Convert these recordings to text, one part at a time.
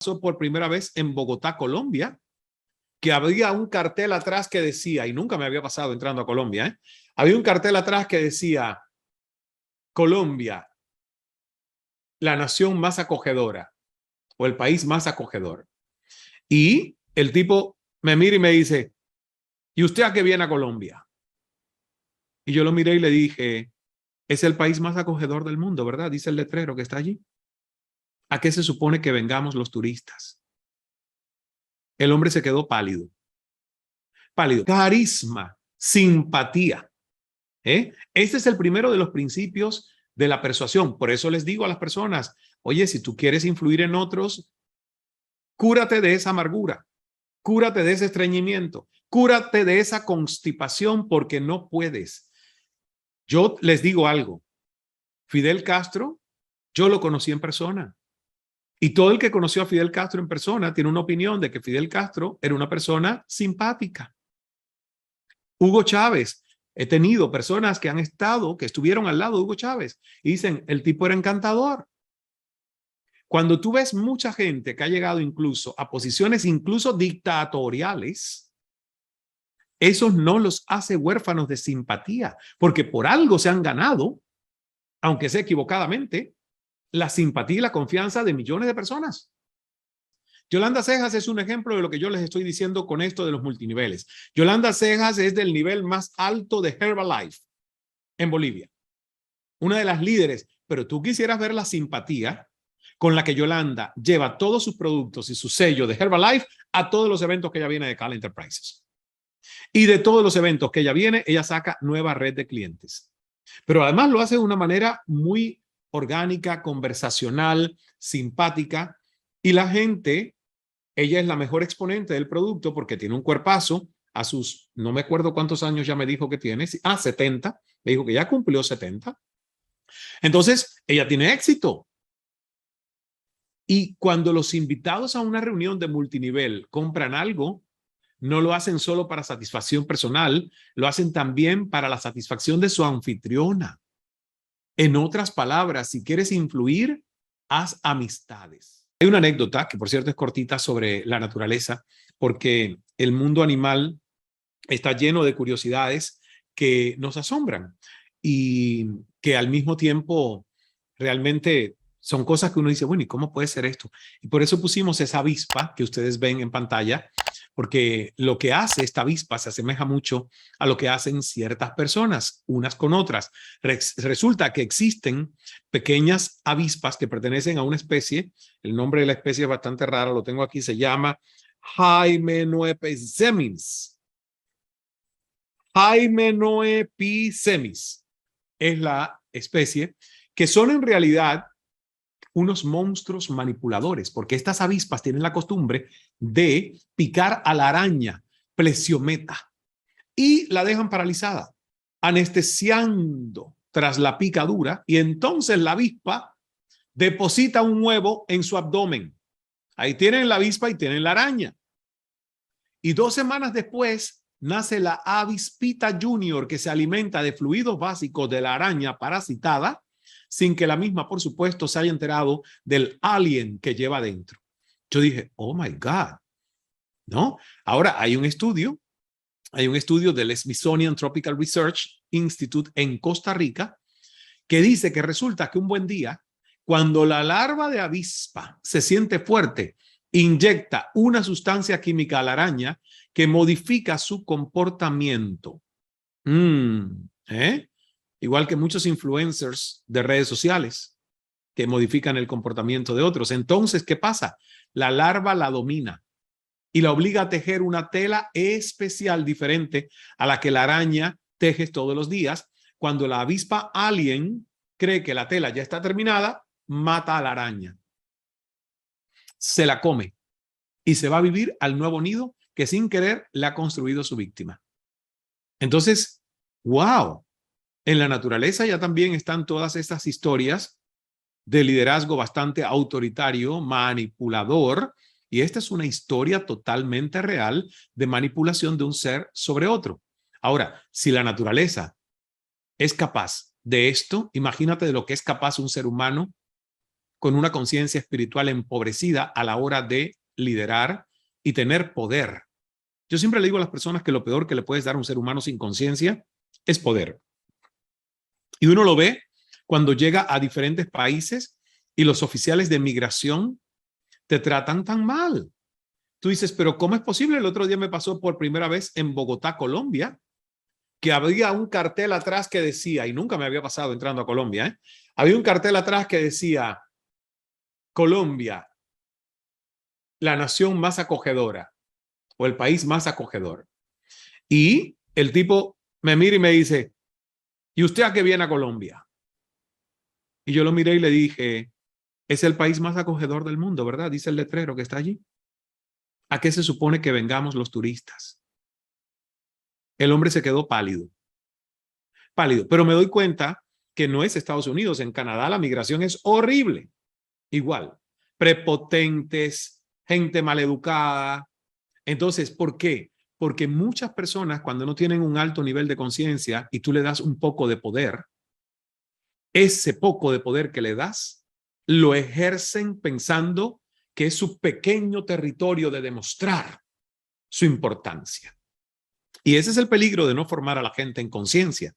pasó por primera vez en Bogotá, Colombia, que había un cartel atrás que decía, y nunca me había pasado entrando a Colombia, había un cartel atrás que decía, Colombia, la nación más acogedora o el país más acogedor. Y el tipo me mira y me dice, ¿y usted a qué viene a Colombia? Y yo lo miré y le dije, es el país más acogedor del mundo, ¿verdad? Dice el letrero que está allí. ¿A qué se supone que vengamos los turistas? El hombre se quedó pálido. Pálido. Carisma, simpatía. Este es el primero de los principios de la persuasión. Por eso les digo a las personas, oye, si tú quieres influir en otros, cúrate de esa amargura, cúrate de ese estreñimiento, cúrate de esa constipación porque no puedes. Yo les digo algo, Fidel Castro, yo lo conocí en persona. Y todo el que conoció a Fidel Castro en persona tiene una opinión de que Fidel Castro era una persona simpática. Hugo Chávez, he tenido personas que han estado, que estuvieron al lado de Hugo Chávez y dicen, el tipo era encantador. Cuando tú ves mucha gente que ha llegado incluso a posiciones incluso dictatoriales, eso no los hace huérfanos de simpatía, porque por algo se han ganado, aunque sea equivocadamente, la simpatía y la confianza de millones de personas. Yolanda Cejas es un ejemplo de lo que yo les estoy diciendo con esto de los multiniveles. Yolanda Cejas es del nivel más alto de Herbalife en Bolivia. Una de las líderes, pero tú quisieras ver la simpatía con la que Yolanda lleva todos sus productos y su sello de Herbalife a todos los eventos que ella viene de Cala Enterprises. Y de todos los eventos que ella viene, ella saca nueva red de clientes. Pero además lo hace de una manera muy orgánica, conversacional, simpática. Y la gente, ella es la mejor exponente del producto porque tiene un cuerpazo a sus, no me acuerdo cuántos años ya me dijo que tiene, 70, me dijo que ya cumplió 70. Entonces, ella tiene éxito. Y cuando los invitados a una reunión de multinivel compran algo, no lo hacen solo para satisfacción personal, lo hacen también para la satisfacción de su anfitriona. En otras palabras, si quieres influir, haz amistades. Hay una anécdota, que por cierto es cortita, sobre la naturaleza, porque el mundo animal está lleno de curiosidades que nos asombran y que al mismo tiempo realmente son cosas que uno dice, bueno, ¿y cómo puede ser esto? Y por eso pusimos esa avispa que ustedes ven en pantalla, porque lo que hace esta avispa se asemeja mucho a lo que hacen ciertas personas, unas con otras. Resulta que existen pequeñas avispas que pertenecen a una especie, el nombre de la especie es bastante raro, lo tengo aquí, se llama Hymenopesimis. Hymenopesimis es la especie, que son en realidad unos monstruos manipuladores, porque estas avispas tienen la costumbre de picar a la araña plesiometa y la dejan paralizada, anestesiando tras la picadura, y entonces la avispa deposita un huevo en su abdomen. Ahí tienen la avispa y tienen la araña. Y 2 semanas después nace la avispita junior, que se alimenta de fluidos básicos de la araña parasitada, sin que la misma, por supuesto, se haya enterado del alien que lleva dentro. Yo dije, oh my God, ¿no? Ahora hay un estudio del Smithsonian Tropical Research Institute en Costa Rica que dice que resulta que un buen día, cuando la larva de avispa se siente fuerte, inyecta una sustancia química a la araña que modifica su comportamiento. Igual que muchos influencers de redes sociales que modifican el comportamiento de otros. Entonces, ¿qué pasa? La larva la domina y la obliga a tejer una tela especial diferente a la que la araña teje todos los días. Cuando la avispa alien cree que la tela ya está terminada, mata a la araña. Se la come y se va a vivir al nuevo nido que sin querer le ha construido su víctima. Entonces, wow. En la naturaleza ya también están todas estas historias de liderazgo bastante autoritario, manipulador, y esta es una historia totalmente real de manipulación de un ser sobre otro. Ahora, si la naturaleza es capaz de esto, imagínate de lo que es capaz un ser humano con una conciencia espiritual empobrecida a la hora de liderar y tener poder. Yo siempre le digo a las personas que lo peor que le puedes dar a un ser humano sin conciencia es poder. Y uno lo ve cuando llega a diferentes países y los oficiales de migración te tratan tan mal. Tú dices, pero ¿cómo es posible? El otro día me pasó por primera vez en Bogotá, Colombia, que había un cartel atrás que decía, y nunca me había pasado entrando a Colombia, había un cartel atrás que decía, Colombia, la nación más acogedora o el país más acogedor. Y el tipo me mira y me dice, ¿y usted a qué viene a Colombia? Y yo lo miré y le dije, es el país más acogedor del mundo, ¿verdad? Dice el letrero que está allí. ¿A qué se supone que vengamos los turistas? El hombre se quedó pálido. Pálido. Pero me doy cuenta que no es Estados Unidos. En Canadá la migración es horrible. Igual. Prepotentes, gente maleducada. Entonces, ¿por qué? Porque muchas personas, cuando no tienen un alto nivel de conciencia y tú le das un poco de poder, ese poco de poder que le das, lo ejercen pensando que es su pequeño territorio de demostrar su importancia. Y ese es el peligro de no formar a la gente en conciencia.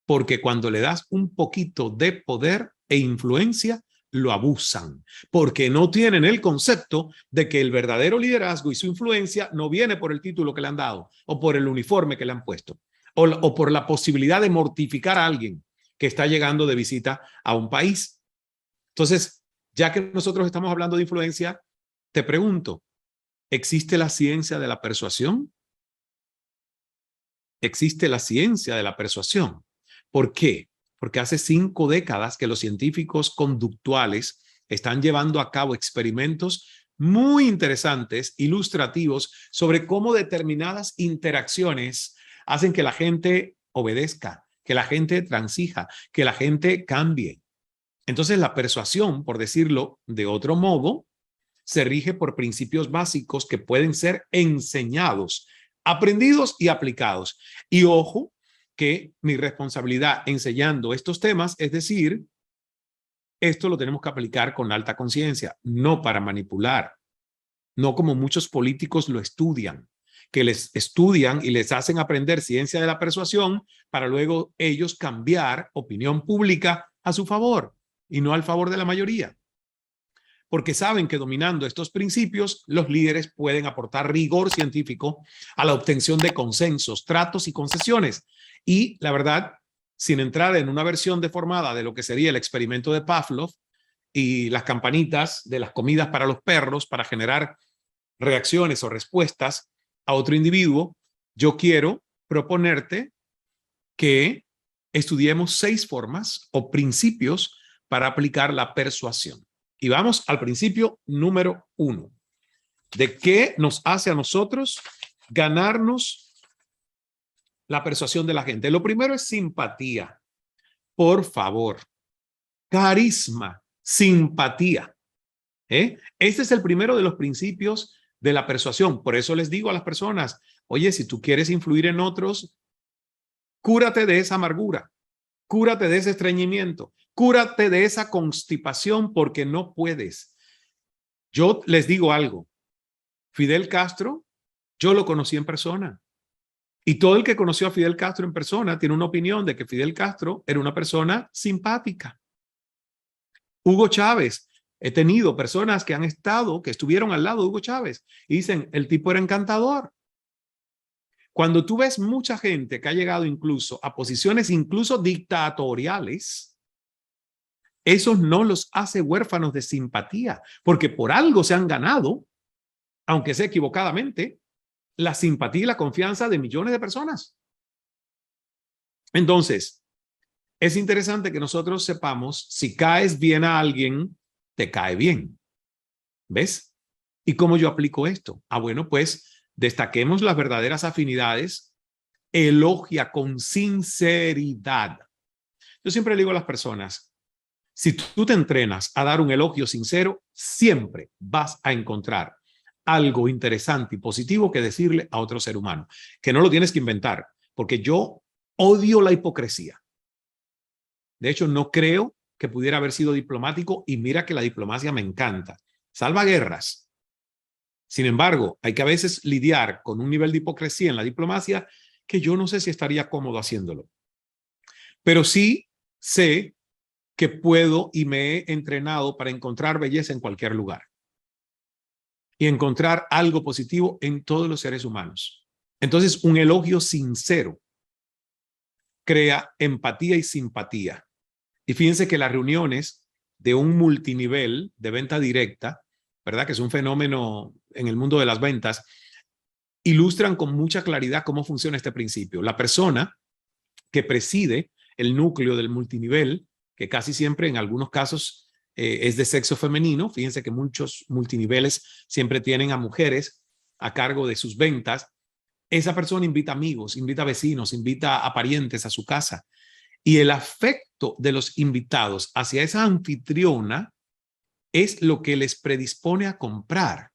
Porque cuando le das un poquito de poder e influencia, lo abusan. Porque no tienen el concepto de que el verdadero liderazgo y su influencia no viene por el título que le han dado o por el uniforme que le han puesto o por la posibilidad de mortificar a alguien que está llegando de visita a un país. Entonces, ya que nosotros estamos hablando de influencia, te pregunto, ¿existe la ciencia de la persuasión? Existe la ciencia de la persuasión. ¿Por qué? Porque hace 5 décadas que los científicos conductuales están llevando a cabo experimentos muy interesantes, ilustrativos, sobre cómo determinadas interacciones hacen que la gente obedezca, que la gente transija, que la gente cambie. Entonces, la persuasión, por decirlo de otro modo, se rige por principios básicos que pueden ser enseñados, aprendidos y aplicados. Y ojo, que mi responsabilidad enseñando estos temas, es decir, esto lo tenemos que aplicar con alta conciencia, no para manipular, no como muchos políticos lo estudian, que les estudian y les hacen aprender ciencia de la persuasión para luego ellos cambiar opinión pública a su favor y no al favor de la mayoría. Porque saben que dominando estos principios, los líderes pueden aportar rigor científico a la obtención de consensos, tratos y concesiones. Y la verdad, sin entrar en una versión deformada de lo que sería el experimento de Pavlov y las campanitas de las comidas para los perros para generar reacciones o respuestas a otro individuo, yo quiero proponerte que estudiemos 6 formas o principios para aplicar la persuasión. Y vamos al principio número 1. ¿De qué nos hace a nosotros ganarnos la persuasión de la gente? Lo primero es simpatía. Por favor. Carisma, simpatía. Este es el primero de los principios de la persuasión. Por eso les digo a las personas, oye, si tú quieres influir en otros, cúrate de esa amargura, cúrate de ese estreñimiento, cúrate de esa constipación porque no puedes. Yo les digo algo, Fidel Castro, yo lo conocí en persona. Y todo el que conoció a Fidel Castro en persona tiene una opinión de que Fidel Castro era una persona simpática. Hugo Chávez, he tenido personas que han estado, que estuvieron al lado de Hugo Chávez y dicen, el tipo era encantador. Cuando tú ves mucha gente que ha llegado incluso a posiciones incluso dictatoriales, eso no los hace huérfanos de simpatía, porque por algo se han ganado, aunque sea equivocadamente, la simpatía y la confianza de millones de personas. Entonces, es interesante que nosotros sepamos, si caes bien a alguien, te cae bien. ¿Ves? ¿Y cómo yo aplico esto? Bueno, pues destaquemos las verdaderas afinidades, elogia con sinceridad. Yo siempre le digo a las personas, si tú te entrenas a dar un elogio sincero, siempre vas a encontrar algo interesante y positivo que decirle a otro ser humano, que no lo tienes que inventar, porque yo odio la hipocresía. De hecho, no creo que pudiera haber sido diplomático, y mira que la diplomacia me encanta. Salva guerras. Sin embargo, hay que a veces lidiar con un nivel de hipocresía en la diplomacia que yo no sé si estaría cómodo haciéndolo. Pero sí sé que puedo y me he entrenado para encontrar belleza en cualquier lugar y encontrar algo positivo en todos los seres humanos. Entonces, un elogio sincero crea empatía y simpatía. Y fíjense que las reuniones de un multinivel de venta directa, ¿verdad? Que es un fenómeno en el mundo de las ventas, ilustran con mucha claridad cómo funciona este principio. La persona que preside el núcleo del multinivel, que casi siempre en algunos casos es de sexo femenino, fíjense que muchos multiniveles siempre tienen a mujeres a cargo de sus ventas. Esa persona invita amigos, invita vecinos, invita a parientes a su casa. Y el afecto de los invitados hacia esa anfitriona es lo que les predispone a comprar.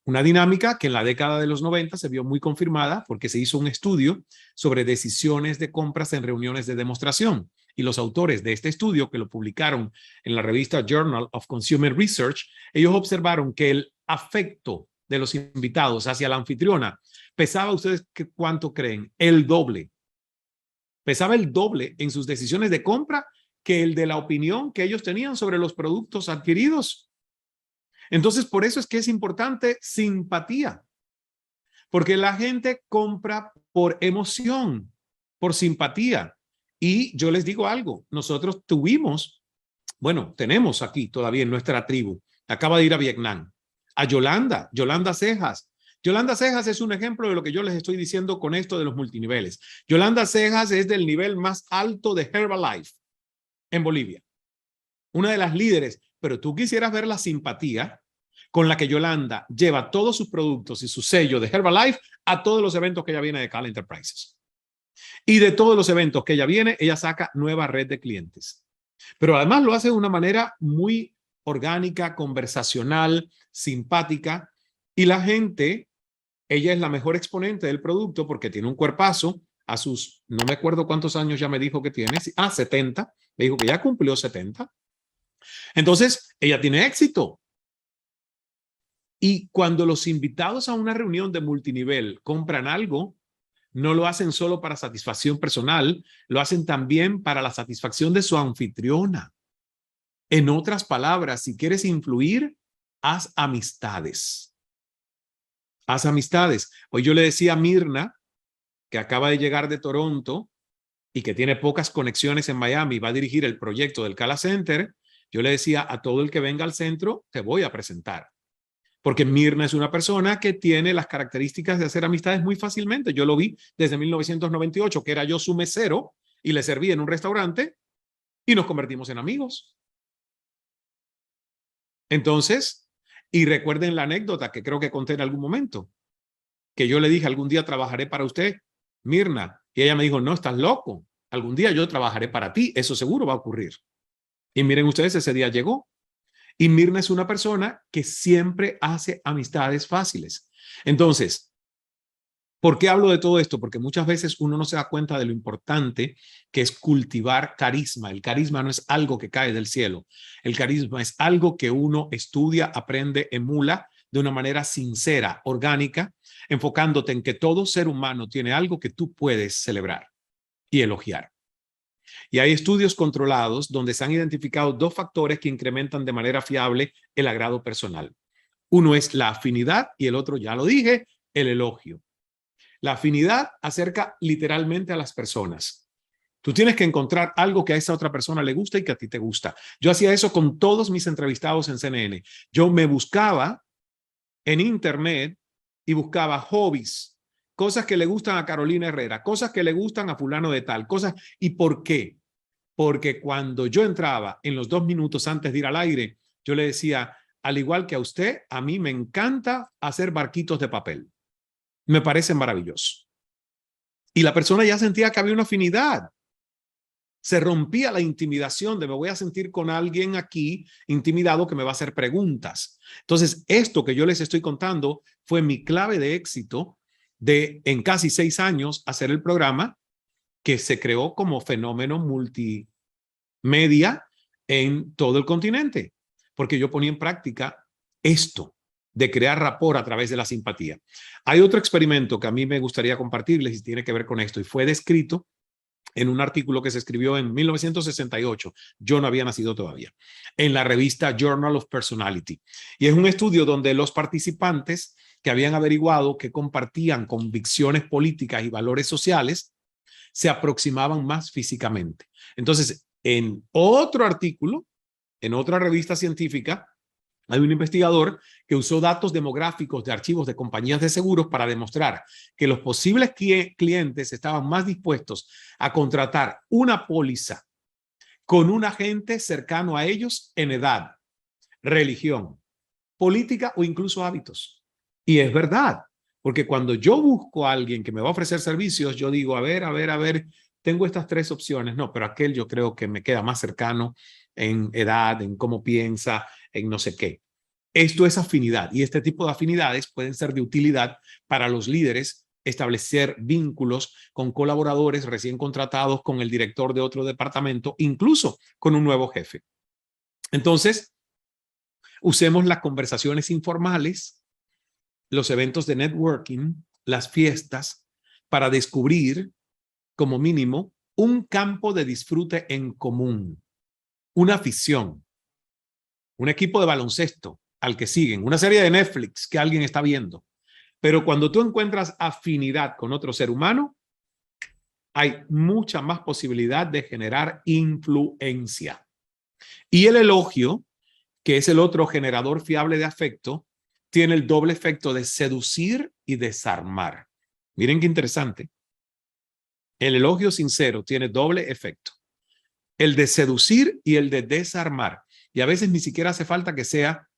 Una dinámica que en la década de los 90 se vio muy confirmada porque se hizo un estudio sobre decisiones de compras en reuniones de demostración. Y los autores de este estudio, que lo publicaron en la revista Journal of Consumer Research, ellos observaron que el afecto de los invitados hacia la anfitriona pesaba, ¿ustedes cuánto creen? El doble. Pesaba el doble en sus decisiones de compra que el de la opinión que ellos tenían sobre los productos adquiridos. Entonces, por eso es que es importante simpatía, porque la gente compra por emoción, por simpatía. Y yo les digo algo, nosotros tenemos aquí todavía en nuestra tribu, acaba de ir a Vietnam, a Yolanda Cejas. Yolanda Cejas es un ejemplo de lo que yo les estoy diciendo con esto de los multiniveles. Yolanda Cejas es del nivel más alto de Herbalife en Bolivia, una de las líderes, pero tú quisieras ver la simpatía con la que Yolanda lleva todos sus productos y su sello de Herbalife a todos los eventos que ella viene de Cal Enterprises. Y de todos los eventos que ella viene, ella saca nueva red de clientes. Pero además lo hace de una manera muy orgánica, conversacional, simpática. Y la gente, ella es la mejor exponente del producto porque tiene un cuerpazo a sus, no me acuerdo cuántos años ya me dijo que tiene, 70, me dijo que ya cumplió 70. Entonces, ella tiene éxito. Y cuando los invitados a una reunión de multinivel compran algo, no lo hacen solo para satisfacción personal, lo hacen también para la satisfacción de su anfitriona. En otras palabras, si quieres influir, haz amistades. Haz amistades. Hoy yo le decía a Mirna, que acaba de llegar de Toronto y que tiene pocas conexiones en Miami, va a dirigir el proyecto del Cala Center. Yo le decía a todo el que venga al centro, te voy a presentar. Porque Mirna es una persona que tiene las características de hacer amistades muy fácilmente. Yo lo vi desde 1998, que era yo su mesero y le serví en un restaurante y nos convertimos en amigos. Entonces, y recuerden la anécdota que creo que conté en algún momento, que yo le dije, algún día trabajaré para usted, Mirna, y ella me dijo, no, estás loco, algún día yo trabajaré para ti, eso seguro va a ocurrir. Y miren ustedes, ese día llegó. Y Mirna es una persona que siempre hace amistades fáciles. Entonces, ¿por qué hablo de todo esto? Porque muchas veces uno no se da cuenta de lo importante que es cultivar carisma. El carisma no es algo que cae del cielo. El carisma es algo que uno estudia, aprende, emula de una manera sincera, orgánica, enfocándote en que todo ser humano tiene algo que tú puedes celebrar y elogiar. Y hay estudios controlados donde se han identificado dos factores que incrementan de manera fiable el agrado personal. Uno es la afinidad y el otro, ya lo dije, el elogio. La afinidad acerca literalmente a las personas. Tú tienes que encontrar algo que a esa otra persona le gusta y que a ti te gusta. Yo hacía eso con todos mis entrevistados en CNN. Yo me buscaba en internet y buscaba hobbies, cosas que le gustan a Carolina Herrera, cosas que le gustan a fulano de tal, cosas. ¿Y por qué? Porque cuando yo entraba en los 2 minutos antes de ir al aire, yo le decía, al igual que a usted, a mí me encanta hacer barquitos de papel. Me parece maravilloso. Y la persona ya sentía que había una afinidad. Se rompía la intimidación de me voy a sentir con alguien aquí intimidado que me va a hacer preguntas. Entonces, esto que yo les estoy contando fue mi clave de éxito de en casi 6 años hacer el programa que se creó como fenómeno media en todo el continente, porque yo ponía en práctica esto de crear rapport a través de la simpatía. Hay otro experimento que a mí me gustaría compartirles y tiene que ver con esto, y fue descrito en un artículo que se escribió en 1968, yo no había nacido todavía, en la revista Journal of Personality. Y es un estudio donde los participantes que habían averiguado que compartían convicciones políticas y valores sociales se aproximaban más físicamente. Entonces, en otro artículo, en otra revista científica, hay un investigador que usó datos demográficos de archivos de compañías de seguros para demostrar que los posibles clientes estaban más dispuestos a contratar una póliza con un agente cercano a ellos en edad, religión, política o incluso hábitos. Y es verdad, porque cuando yo busco a alguien que me va a ofrecer servicios, yo digo, a ver, tengo estas tres opciones. No, pero aquel yo creo que me queda más cercano en edad, en cómo piensa, en no sé qué. Esto es afinidad y este tipo de afinidades pueden ser de utilidad para los líderes establecer vínculos con colaboradores recién contratados, con el director de otro departamento, incluso con un nuevo jefe. Entonces, usemos las conversaciones informales, los eventos de networking, las fiestas, para descubrir, como mínimo, un campo de disfrute en común, una afición, un equipo de baloncesto al que siguen, una serie de Netflix que alguien está viendo. Pero cuando tú encuentras afinidad con otro ser humano, hay mucha más posibilidad de generar influencia. Y el elogio, que es el otro generador fiable de afecto, tiene el doble efecto de seducir y desarmar. Miren qué interesante. El elogio sincero tiene doble efecto. El de seducir y el de desarmar. Y a veces ni siquiera hace falta que sea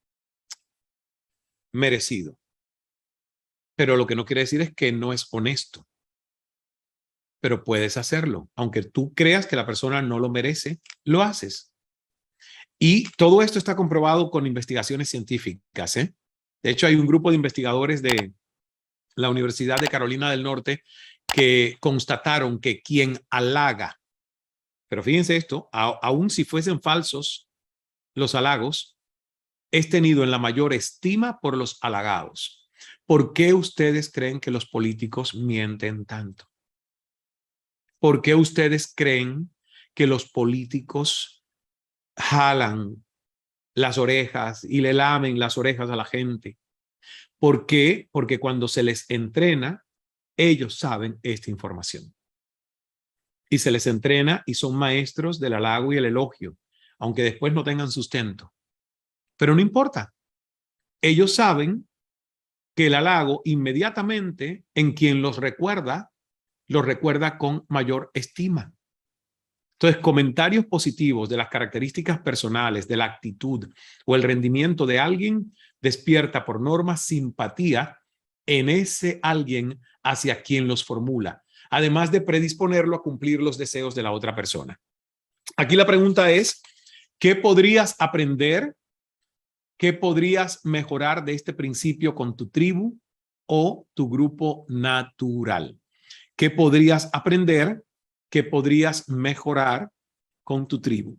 merecido. Pero lo que no quiere decir es que no es honesto. Pero puedes hacerlo. Aunque tú creas que la persona no lo merece, lo haces. Y todo esto está comprobado con investigaciones científicas, ¿eh? De hecho, hay un grupo de investigadores de la Universidad de Carolina del Norte que constataron que quien halaga, pero fíjense esto, aun si fuesen falsos los halagos, es tenido en la mayor estima por los halagados. ¿Por qué ustedes creen que los políticos mienten tanto? ¿Por qué ustedes creen que los políticos jalan las orejas y le lamen las orejas a la gente? ¿Por qué? Porque cuando se les entrena, ellos saben esta información. Y se les entrena y son maestros del halago y el elogio, aunque después no tengan sustento. Pero no importa. Ellos saben que el halago inmediatamente en quien los recuerda con mayor estima. Entonces, comentarios positivos de las características personales, de la actitud o el rendimiento de alguien despierta por norma simpatía en ese alguien hacia quien los formula, además de predisponerlo a cumplir los deseos de la otra persona. Aquí la pregunta es, ¿qué podrías aprender? ¿Qué podrías mejorar de este principio con tu tribu o tu grupo natural? ¿Qué podrías aprender? ¿Qué podrías mejorar con tu tribu?